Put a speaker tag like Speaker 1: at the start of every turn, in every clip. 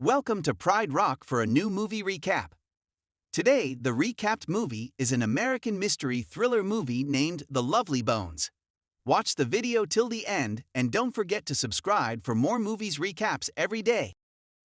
Speaker 1: Welcome to Pride Rock for a new movie recap. Today, the recapped movie is an American mystery thriller movie named The Lovely Bones. Watch the video till the end and don't forget to subscribe for more movies recaps every day.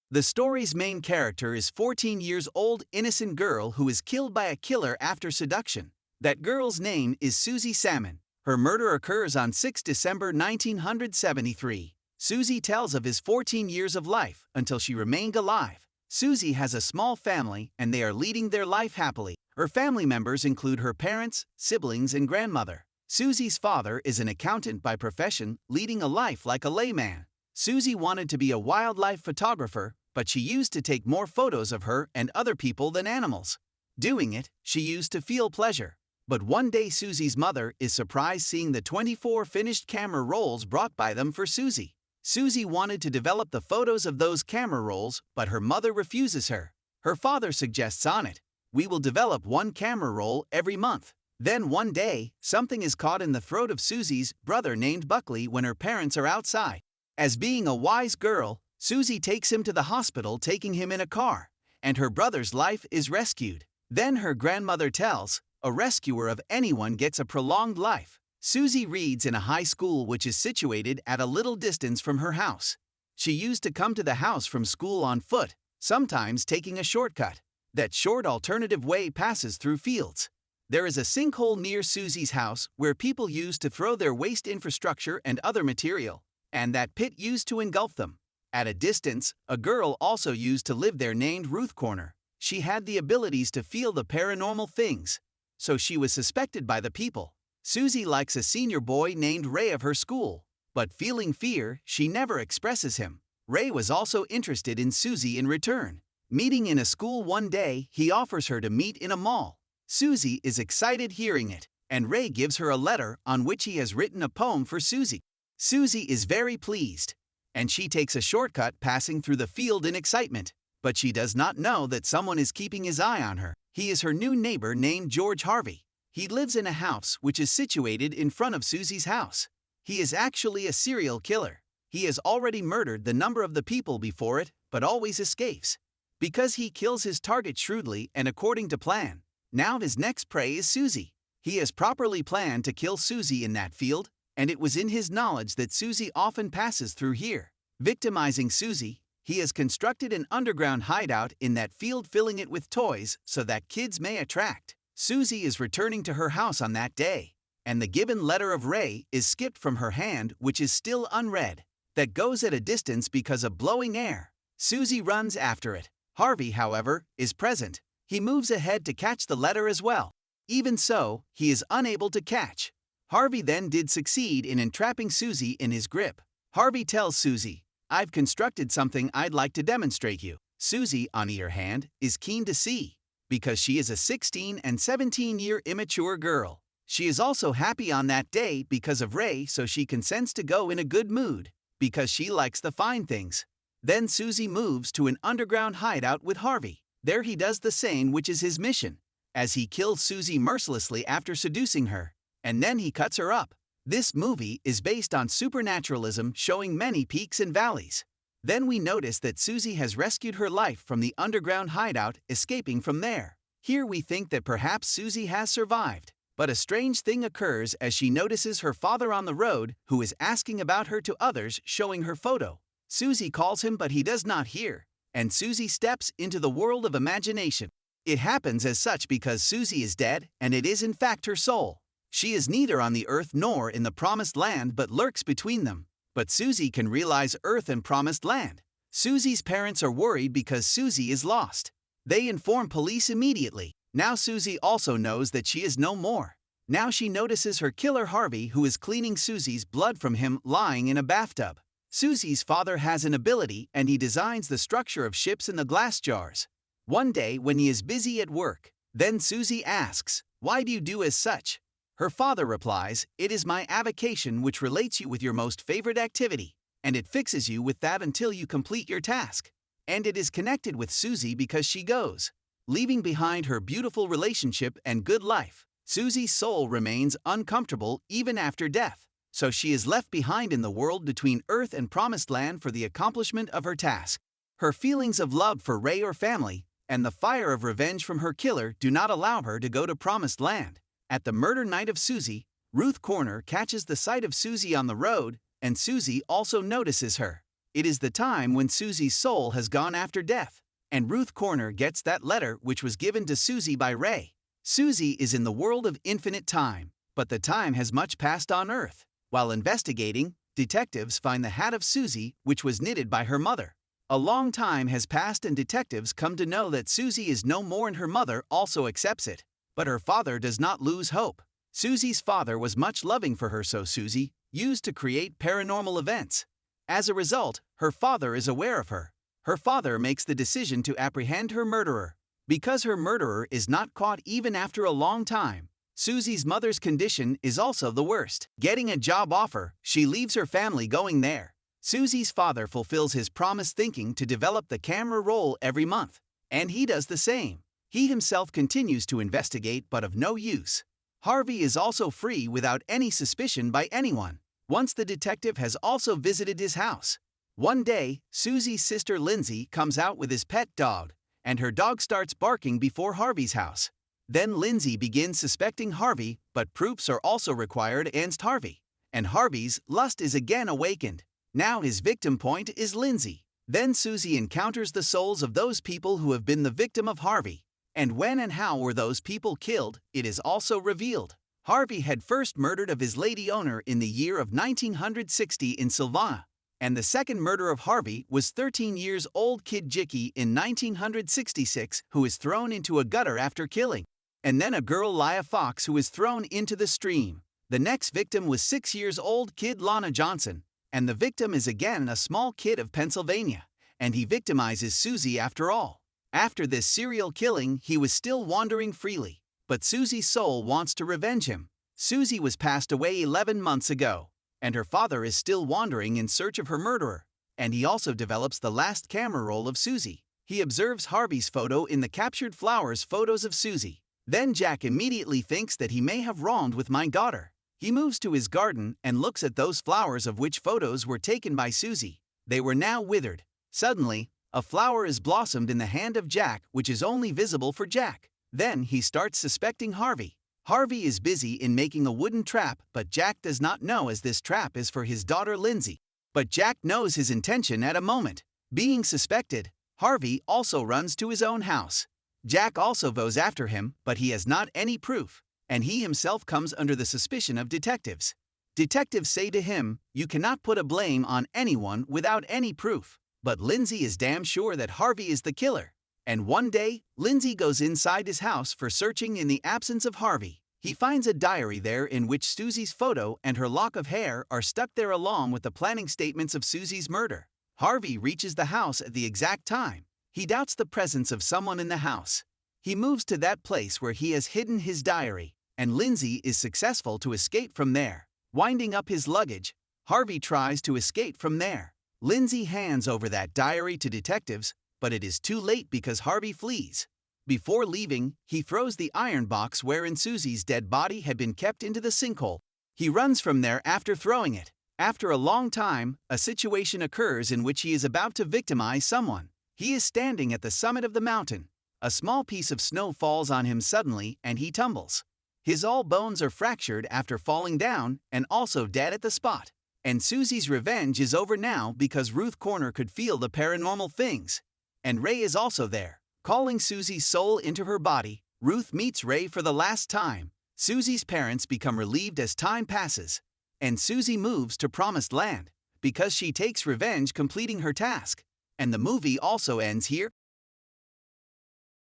Speaker 1: The story's main character is 14 years old innocent girl who is killed by a killer after seduction. That girl's name is Susie Salmon. Her murder occurs on 6 December 1973. Susie tells of his 14 years of life until she remained alive. Susie has a small family and they are leading their life happily. Her family members include her parents, siblings, and grandmother. Susie's father is an accountant by profession, leading a life like a layman. Susie wanted to be a wildlife photographer, but she used to take more photos of her and other people than animals. Doing it, she used to feel pleasure. But one day Susie's mother is surprised seeing the 24 finished camera rolls brought by them for Susie. Susie wanted to develop the photos of those camera rolls, but her mother refuses her. Her father suggests on it, "We will develop one camera roll every month." Then one day, something is caught in the throat of Susie's brother named Buckley when her parents are outside. As being a wise girl, Susie takes him to the hospital, taking him in a car, and her brother's life is rescued. Then her grandmother tells, "A rescuer of anyone gets a prolonged life." Susie reads in a high school which is situated at a little distance from her house. She used to come to the house from school on foot, sometimes taking a shortcut. That short alternative way passes through fields. There is a sinkhole near Susie's house where people used to throw their waste infrastructure and other material, and that pit used to engulf them. At a distance, a girl also used to live there named Ruth Corner. She had the abilities to feel the paranormal things, so she was suspected by the people. Susie likes a senior boy named Ray of her school, but feeling fear, she never expresses him. Ray was also interested in Susie in return. Meeting in a school one day, he offers her to meet in a mall. Susie is excited hearing it, and Ray gives her a letter on which he has written a poem for Susie. Susie is very pleased, and she takes a shortcut passing through the field in excitement. But she does not know that someone is keeping his eye on her. He is her new neighbor named George Harvey. He lives in a house which is situated in front of Susie's house. He is actually a serial killer. He has already murdered the number of the people before it, but always escapes. Because he kills his target shrewdly and according to plan, now his next prey is Susie. He has properly planned to kill Susie in that field, and it was in his knowledge that Susie often passes through here. Victimizing Susie, he has constructed an underground hideout in that field, filling it with toys so that kids may attract. Susie is returning to her house on that day, and the given letter of Ray is skipped from her hand, which is still unread. That goes at a distance because of blowing air. Susie runs after it. Harvey, however, is present. He moves ahead to catch the letter as well. Even so, he is unable to catch. Harvey then did succeed in entrapping Susie in his grip. Harvey tells Susie, "I've constructed something I'd like to demonstrate you." Susie, on the other hand, is keen to see, because she is a 16 and 17-year immature girl. She is also happy on that day because of Ray, so she consents to go in a good mood, because she likes the fine things. Then Susie moves to an underground hideout with Harvey. There he does the same, which is his mission, as he kills Susie mercilessly after seducing her, and then he cuts her up. This movie is based on supernaturalism, showing many peaks and valleys. Then we notice that Susie has rescued her life from the underground hideout, escaping from there. Here we think that perhaps Susie has survived. But a strange thing occurs as she notices her father on the road, who is asking about her to others, showing her photo. Susie calls him, but he does not hear, and Susie steps into the world of imagination. It happens as such because Susie is dead, and it is in fact her soul. She is neither on the earth nor in the promised land, but lurks between them. But Susie can realize Earth and Promised Land. Susie's parents are worried because Susie is lost. They inform police immediately. Now Susie also knows that she is no more. Now she notices her killer Harvey, who is cleaning Susie's blood from him, lying in a bathtub. Susie's father has an ability, and he designs the structure of ships in the glass jars. One day when he is busy at work, then Susie asks, "Why do you do as such?" Her father replies, "It is my avocation which relates you with your most favorite activity, and it fixes you with that until you complete your task." And it is connected with Susie because she goes, leaving behind her beautiful relationship and good life. Susie's soul remains uncomfortable even after death, so she is left behind in the world between Earth and Promised Land for the accomplishment of her task. Her feelings of love for Ray or family, and the fire of revenge from her killer do not allow her to go to Promised Land. At the murder night of Susie, Ruth Corner catches the sight of Susie on the road, and Susie also notices her. It is the time when Susie's soul has gone after death, and Ruth Corner gets that letter which was given to Susie by Ray. Susie is in the world of infinite time, but the time has much passed on Earth. While investigating, detectives find the hat of Susie, which was knitted by her mother. A long time has passed and detectives come to know that Susie is no more and her mother also accepts it. But her father does not lose hope. Susie's father was much loving for her, so Susie used to create paranormal events. As a result, her father is aware of her. Her father makes the decision to apprehend her murderer. Because her murderer is not caught even after a long time, Susie's mother's condition is also the worst. Getting a job offer, she leaves her family going there. Susie's father fulfills his promise, thinking to develop the camera roll every month, and he does the same. He himself continues to investigate, but of no use. Harvey is also free without any suspicion by anyone. Once the detective has also visited his house. One day, Susie's sister Lindsay comes out with his pet dog, and her dog starts barking before Harvey's house. Then Lindsay begins suspecting Harvey, but proofs are also required against Harvey, and Harvey's lust is again awakened. Now his victim point is Lindsay. Then Susie encounters the souls of those people who have been the victim of Harvey. And when and how were those people killed, it is also revealed. Harvey had first murdered of his lady owner in the year of 1960 in Silvana, and the second murder of Harvey was 13-year-old kid Jicky in 1966, who is thrown into a gutter after killing. And then a girl Lia Fox, who is thrown into the stream. The next victim was 6-year-old kid Lana Johnson, and the victim is again a small kid of Pennsylvania, and he victimizes Susie after all. After this serial killing, he was still wandering freely, but Susie's soul wants to revenge him. Susie was passed away 11 months ago, and her father is still wandering in search of her murderer, and he also develops the last camera roll of Susie. He observes Harvey's photo in the captured flowers photos of Susie. Then Jack immediately thinks that he may have wronged with my daughter. He moves to his garden and looks at those flowers of which photos were taken by Susie. They were now withered. Suddenly, a flower is blossomed in the hand of Jack, which is only visible for Jack. Then he starts suspecting Harvey. Harvey is busy in making a wooden trap, but Jack does not know, as this trap is for his daughter Lindsay. But Jack knows his intention at a moment. Being suspected, Harvey also runs to his own house. Jack also goes after him, but he has not any proof, and he himself comes under the suspicion of detectives. Detectives say to him, "You cannot put a blame on anyone without any proof." But Lindsay is damn sure that Harvey is the killer. And one day, Lindsay goes inside his house for searching in the absence of Harvey. He finds a diary there in which Susie's photo and her lock of hair are stuck there along with the planning statements of Susie's murder. Harvey reaches the house at the exact time. He doubts the presence of someone in the house. He moves to that place where he has hidden his diary, and Lindsay is successful to escape from there. Winding up his luggage, Harvey tries to escape from there. Lindsay hands over that diary to detectives, but it is too late because Harvey flees. Before leaving, he throws the iron box wherein Susie's dead body had been kept into the sinkhole. He runs from there after throwing it. After a long time, a situation occurs in which he is about to victimize someone. He is standing at the summit of the mountain. A small piece of snow falls on him suddenly and he tumbles. His all bones are fractured after falling down and also dead at the spot. And Susie's revenge is over now because Ruth Corner could feel the paranormal things. And Ray is also there. Calling Susie's soul into her body, Ruth meets Ray for the last time. Susie's parents become relieved as time passes. And Susie moves to Promised Land because she takes revenge completing her task. And the movie also ends here.